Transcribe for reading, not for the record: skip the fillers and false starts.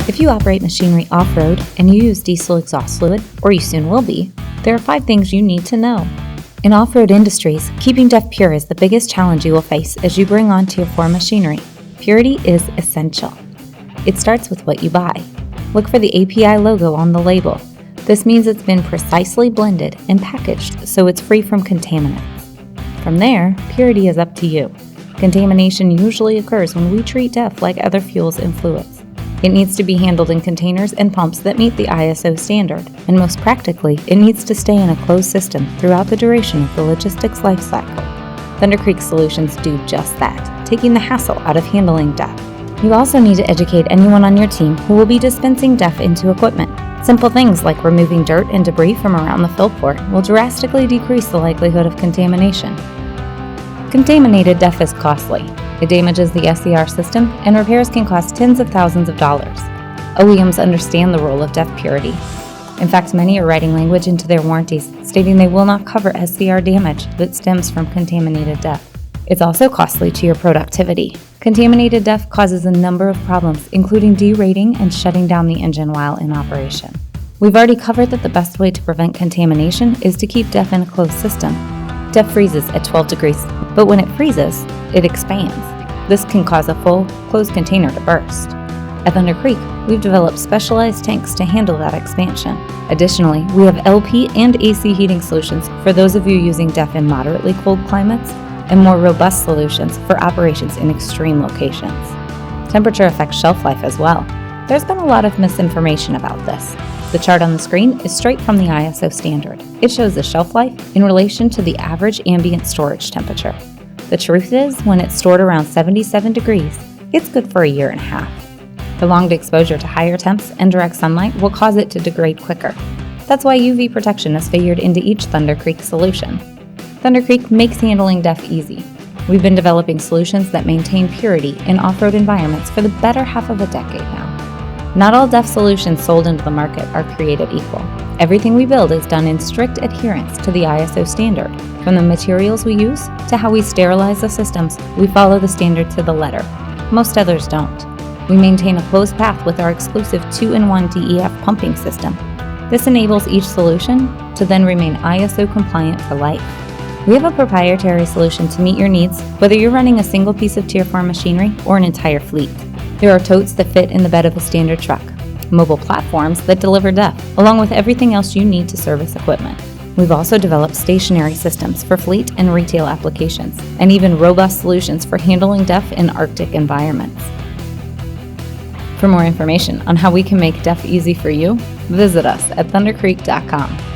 If you operate machinery off-road and you use diesel exhaust fluid, or you soon will be, there are 5 things you need to know. In off-road industries, keeping DEF pure is the biggest challenge you will face as you bring on Tier 4 machinery. Purity is essential. It starts with what you buy. Look for the API logo on the label. This means it's been precisely blended and packaged so it's free from contaminants. From there, purity is up to you. Contamination usually occurs when we treat DEF like other fuels and fluids. It needs to be handled in containers and pumps that meet the ISO standard, and most practically, it needs to stay in a closed system throughout the duration of the logistics life cycle. Thunder Creek solutions do just that, taking the hassle out of handling DEF. You also need to educate anyone on your team who will be dispensing DEF into equipment. Simple things like removing dirt and debris from around the fill port will drastically decrease the likelihood of contamination. Contaminated DEF is costly. It damages the SCR system, and repairs can cost tens of thousands of dollars. OEMs understand the role of DEF purity. In fact, many are writing language into their warranties, stating they will not cover SCR damage that stems from contaminated DEF. It's also costly to your productivity. Contaminated DEF causes a number of problems, including derating and shutting down the engine while in operation. We've already covered that the best way to prevent contamination is to keep DEF in a closed system. DEF freezes at 12 degrees, but when it freezes, it expands. This can cause a full, closed container to burst. At Thunder Creek, we've developed specialized tanks to handle that expansion. Additionally, we have LP and AC heating solutions for those of you using DEF in moderately cold climates, and more robust solutions for operations in extreme locations. Temperature affects shelf life as well. There's been a lot of misinformation about this. The chart on the screen is straight from the ISO standard. It shows the shelf life in relation to the average ambient storage temperature. The truth is, when it's stored around 77 degrees, it's good for a year and a half. Prolonged exposure to higher temps and direct sunlight will cause it to degrade quicker. That's why UV protection is figured into each Thunder Creek solution. Thunder Creek makes handling DEF easy. We've been developing solutions that maintain purity in off-road environments for the better half of a decade now. Not all DEF solutions sold into the market are created equal. Everything we build is done in strict adherence to the ISO standard. From the materials we use to how we sterilize the systems, we follow the standard to the letter. Most others don't. We maintain a closed path with our exclusive 2-in-1 DEF pumping system. This enables each solution to then remain ISO compliant for life. We have a proprietary solution to meet your needs, whether you're running a single piece of Tier 4 machinery or an entire fleet. There are totes that fit in the bed of a standard truck, mobile platforms that deliver DEF, along with everything else you need to service equipment. We've also developed stationary systems for fleet and retail applications, and even robust solutions for handling DEF in Arctic environments. For more information on how we can make DEF easy for you, visit us at thundercreek.com.